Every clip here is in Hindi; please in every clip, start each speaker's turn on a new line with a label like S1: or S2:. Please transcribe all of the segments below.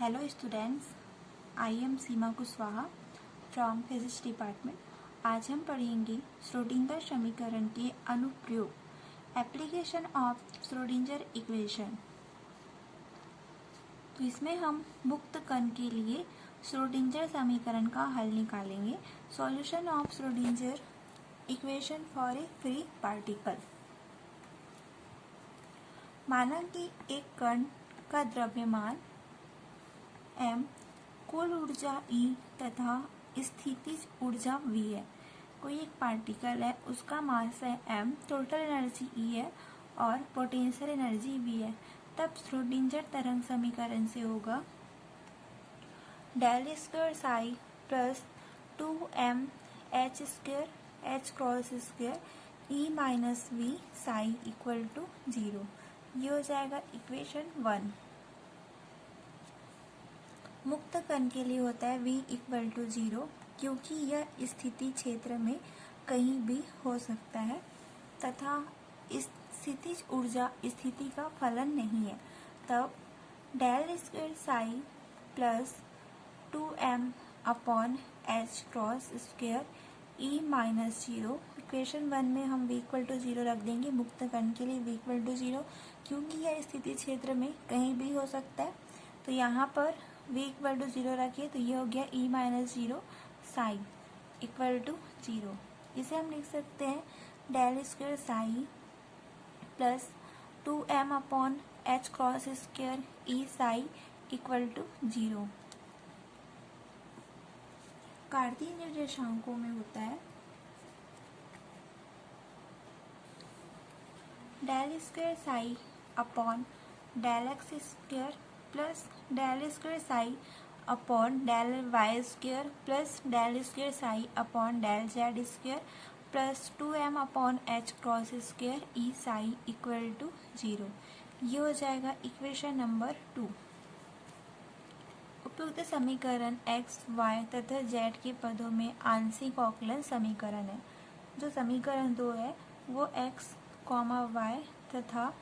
S1: Hello students, I am Seema Kushwaha from physics department. आज हम पढ़ेंगे श्रोडिंगर समीकरण के अनुप्रयोग, एप्लीकेशन ऑफ श्रोडिंगर इक्वेशन। तो इसमें हम मुक्त कण के लिए श्रोडिंगर समीकरण का हल निकालेंगे। Solution of Schrodinger equation for a free particle. माना कि एक कण का द्रव्यमान m, कुल ऊर्जा E तथा स्थितिज ऊर्जा V है। कोई एक पार्टिकल है, उसका मास है m, टोटल एनर्जी E है और पोटेंशियल एनर्जी V है। तब श्रोडिंगर तरंग समीकरण से होगा del square psi plus 2m h square h cross square E minus V psi equal to 0। ये हो जाएगा इक्वेशन 1। मुक्त कण के लिए होता है V इक्वल टू 0, क्योंकि यह स्थिति क्षेत्र में कहीं भी हो सकता है तथा स्थितिज ऊर्जा स्थिति का फलन नहीं है। तब del square psi plus 2m upon h cross square E minus 0। Equation 1 में हम V इक्वल टू 0 रख देंगे मुक्त कण के लिए V इक्वल टू 0, क्योंकि यह स्थिति क्षेत्र में कहीं भी हो सकता है। तो यहाँ पर V इक्वल टू 0 रखिए, तो ये हो गया E minus 0 psi equal to 0। इसे हम लिख सकते हैं del square psi plus 2m upon h cross square E psi equal to 0। कार्तीय निर्देशांकों में होता है del square psi upon del X square plus del square psi upon del Y square plus del square psi upon del Z square plus 2m upon h cross square E psi equal to 0। ये हो जाएगा इक्वेशन नंबर 2। उपयुक्त समीकरण x, y तथा z के पदों में आंशिक अवकलन समीकरण है। जो समीकरण 2 है वो x, y तथा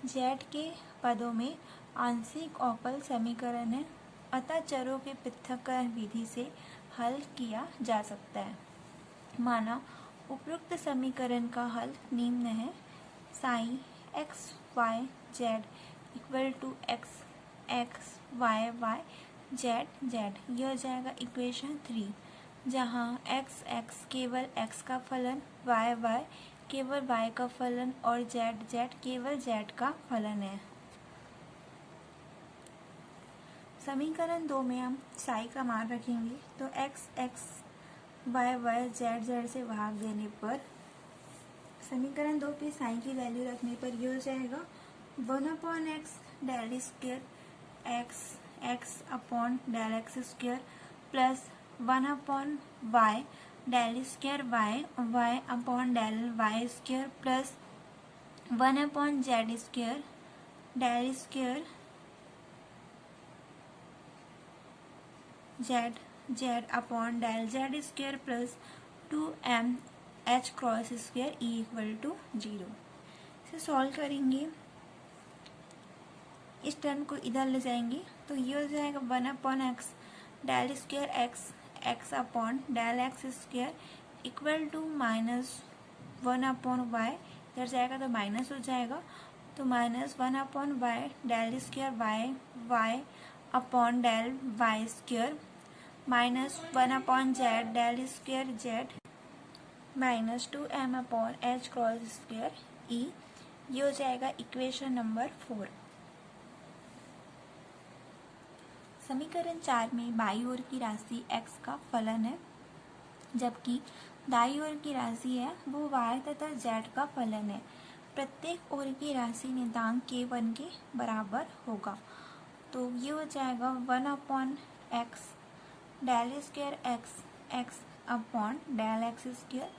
S1: z के पदों में आंशिक अवकल समीकरण है, अतः चरों के पृथक्करण विधि से हल किया जा सकता है। माना उपयुक्त समीकरण का हल निम्न है। Psi x y z equal to x x y y z z। यह हो जाएगा इक्वेशन 3, जहाँ x x केवल x का फलन, y y केवल y का फलन और z z केवल z का फलन है। समीकरण 2 में हम साई का मान रखेंगे, तो x x y y z z से भाग देने पर समीकरण 2 पे साई की वैल्यू रखने पर यह हो जाएगा 1 upon X del square X X upon del X square plus 1 upon Y del square Y Y upon del Y square plus 1 upon Z square del square Z Z upon del Z square plus 2m h cross square E equal to 0। इसे सॉल्व करेंगे, इस टर्म को इधर ले जाएंगे, तो ये हो जाएगा 1 upon X del square X X upon del X square equal to minus 1 upon Y. इधर जाएगा तो माइनस हो जाएगा, तो minus 1 upon Y del square Y Y upon del Y square minus 1 upon Z del square Z minus 2m upon h cross square E। ये हो जाएगा इक्वेशन नंबर 4। समीकरण 4 में बाईं ओर की राशि x का फलन है, जबकि दाईं ओर की राशि है वो y तथा z का फलन है। प्रत्येक ओर की राशि नियतांक k1 के बराबर होगा। तो ये हो जाएगा 1 upon X del square X X upon del X square,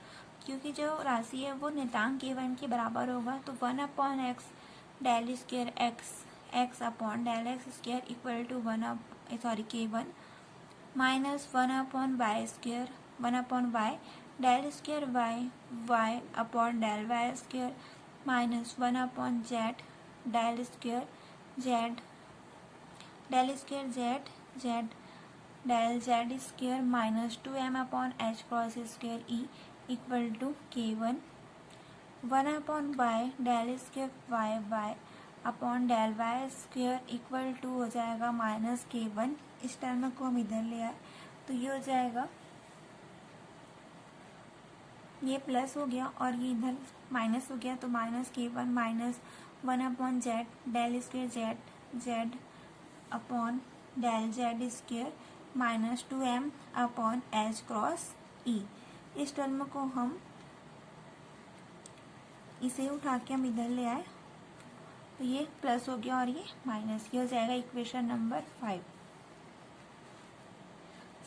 S1: क्योंकि जो राशि है वो नियतांक k1 के बराबर होगा, तो 1 upon X del square X X upon del X square equal to k1 minus 1 upon Y square 1 upon Y del square Y Y upon del Y square minus 1 upon Z del square Z del square Z Z del Z square minus 2m upon H cross square E equal to k1 1 upon Y del square Y Y upon del Y square equal to हो जाएगा माइनस k1। इस टर्म को हम इधर ले आए तो ये हो जाएगा, ये प्लस हो गया और ये इधर माइनस हो गया तो minus k1 minus 1 upon Z del square Z Z upon del Z square minus 2m upon H cross e. इस टर्म को हम इसे उठा के हम इधर ले आए तो ये प्लस हो गया और ये माइनस, ये हो जाएगा इक्वेशन नंबर 5।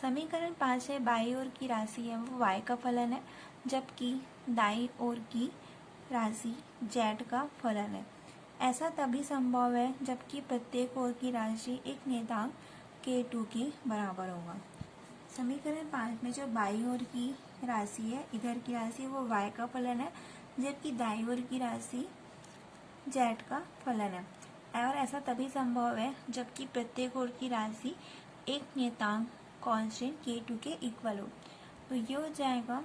S1: समीकरण 5 है, बाई ओर की राशि है वो y का फलन है जबकि दाई ओर की राशि z का फलन है। ऐसा तभी संभव है जबकि प्रत्येक ओर की राशि एक नियतांक k2 के बराबर होगा। समीकरण 5 में जो बाई ओर की राशि है, इधर की राशि वो y का फलन है जबकि दाई ओर की राशि z का फलन है। और ऐसा तभी संभव है जबकि प्रत्येक ओर की राशि एक नियतांक कांस्टेंट k2 के इक्वल हो। तो ये हो जाएगा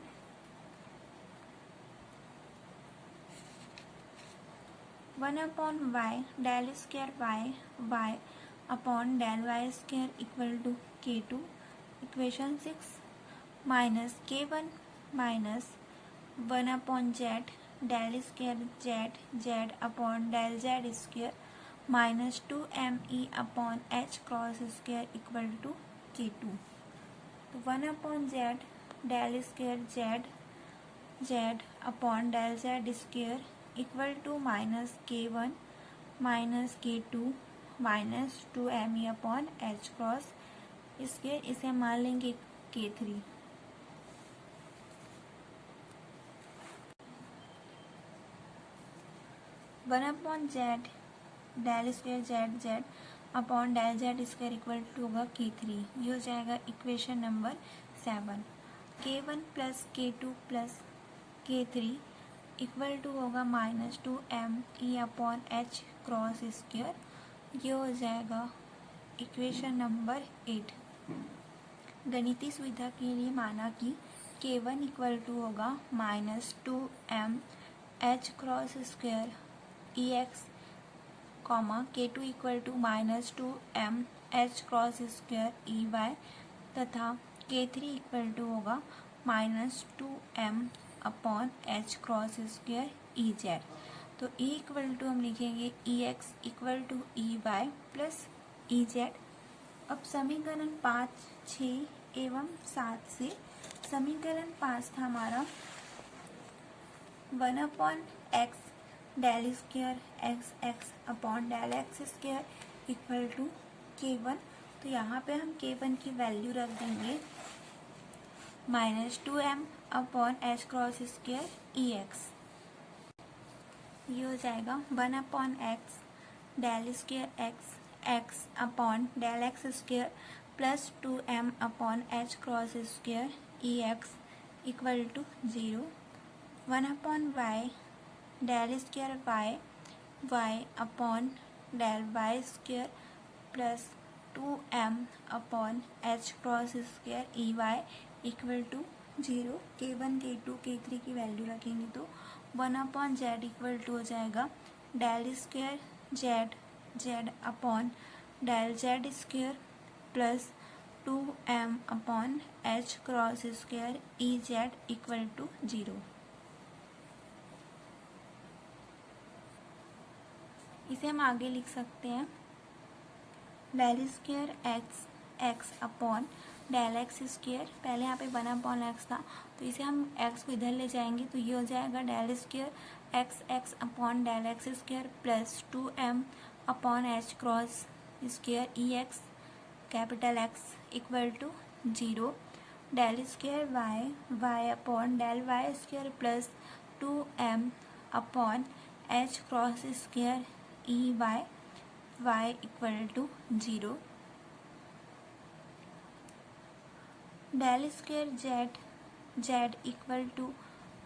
S1: 1 upon Y del square Y Y upon del Y square equal to k2 equation 6 minus k1 minus 1 upon Z del square Z Z upon del Z square minus 2me upon H cross square equal to k2। तो 1 upon Z del square Z Z upon del Z square equal to minus k1 minus k2 minus 2me upon H cross square, इसे मान लेंगे k3। One upon Z del square Z Z upon del Z square equal to होगा k3। ये हो जाएगा equation number 7। k1 plus k2 plus k3 equal to होगा minus 2me upon H cross square. ये हो जाएगा इक्वेशन नंबर 8। गणितीय सुविधा के लिए माना कि k1 इक्वल टू होगा minus 2m H cross square ex comma k2 equal to minus 2m H cross square ey तथा k3 इक्वल टू होगा minus 2m upon H cross square ez। तो e इक्वल टू हम लिखेंगे ex equal to ey plus ez। अब समीकरण 5, 6 एवं 7 से समीकरण 5 था हमारा 1 upon X del square X X upon del X square equal to k1। तो यहाँ पे हम k1 की वैल्यू रख देंगे minus 2m upon H cross square ex। ये हो जाएगा 1 upon X del square X X upon del X square plus 2m upon H cross square ex equal to 0। 1 upon Y del square Y Y upon del Y square plus 2m upon H cross square ey equal to 0। k1 k2 k3 की वैल्यू रखेंगे तो 1 अपॉन जेड इक्वल टू हो जाएगा del square Z Z upon del Z square plus 2m upon H cross square ez equal to 0। इसे हम आगे लिख सकते हैं del square X X upon del X square. पहले यहाँ पे 1 अपॉन एक्स था तो इसे हम एक्स को इधर ले जाएंगे तो ये हो जाएगा del square X X upon del X square plus 2m upon H cross square ex capital X equal to 0। Del square Y Y upon del Y square plus 2m upon H cross square ey y equal to 0। Del square Z Z equal to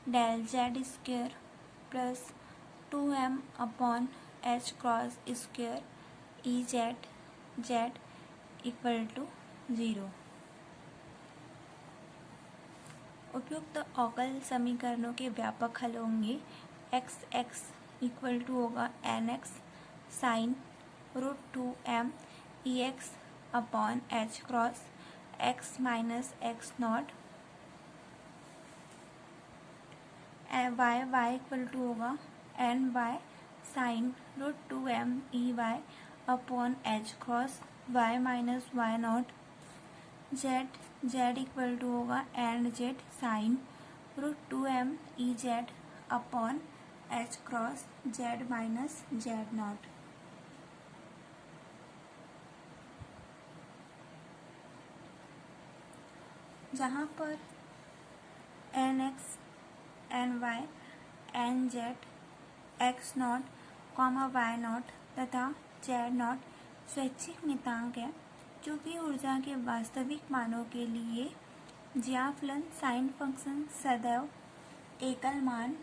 S1: del Z square plus 2m upon H cross square E Z Z equal to 0। उपयुक्त अवकल समीकरणों के व्यापक हल होंगे एक्स एक्स इक्वल टू होगा n x sine √2m E x upon H cross x minus x naught. Y equal to होगा n y sine √2m E Y upon H cross Y minus Y naught. Z equal to होगा n z sine √2m E Z upon H cross Z minus Z naught. जहाँ पर n x n y n z x naught comma y naught तथा जेड नॉट स्वैच्छिक नियतांक है, चूँकि ऊर्जा के वास्तविक मानों के लिए ज्या फलन साइन फंक्शन सदैव एकल मान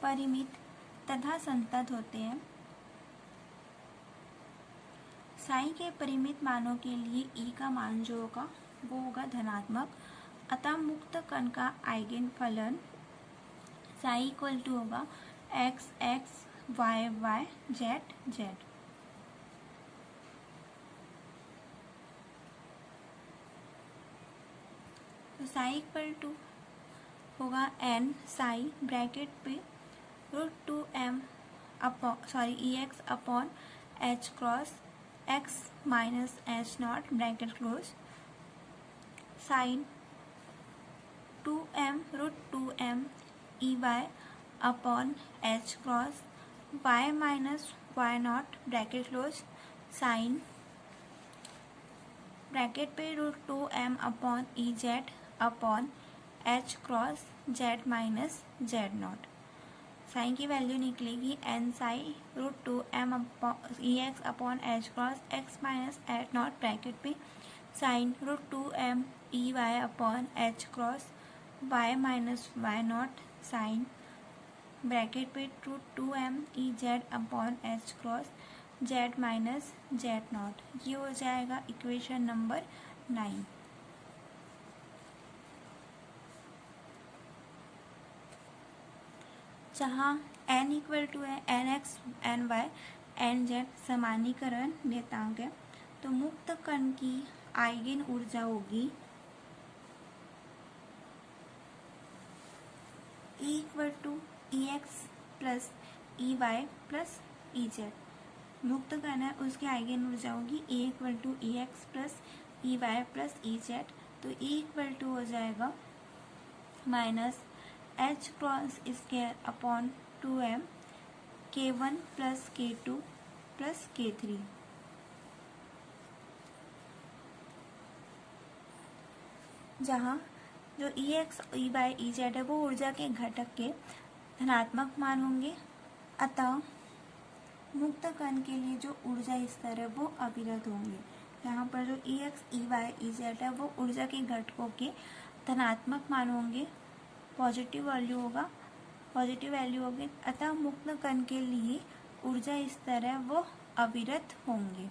S1: परिमित तथा संतत होते हैं। साई के परिमित मानों के लिए ई का मान जो होगा वो होगा धनात्मक, अतः मुक्त कण का आइगेन फलन साई इक्वल टू होगा X X Y Y Z Z. तो साई इक्वल टू होगा एन साई ब्रैकेट पे √2m E x upon H cross x minus H naught bracket close sine 2m E Y upon H cross Y minus Y naught bracket close sine bracket पे √2m upon E Z upon H cross Z minus Z naught. Sine की वैल्यू निकलेगी N psi √2m E x upon H cross x minus H naught bracket पे sine √2m E Y upon H cross Y minus Y naught sine bracket पे √2m E Z upon H cross Z minus Z naught. ये हो जाएगा इक्वेशन नंबर 9। जहाँ n इक्वल टू है n x n y n z सामान्यीकरण नियतांक है, तो मुक्त कण की आइगेन ऊर्जा होगी E equal to E x plus E y plus E z. मुक्त कण है उसकी आइगेन ऊर्जा होगी E equal to E x plus E y plus E z. तो E इक्वल टू हो जाएगा minus h cross square upon 2m k1 plus k2 plus k3। जहाँ जो E x E y E z है वो ऊर्जा के घटक के धनात्मक मान होंगे, अतः मुक्त कण के लिए जो ऊर्जा स्तर है वो अविरत होंगे। यहाँ पर जो E x E y E z है वो ऊर्जा के घटकों के धनात्मक मान होंगे, पॉजिटिव वैल्यू होगी, अतः मुक्त कण के लिए ऊर्जा स्तर है वो अविरत होंगे।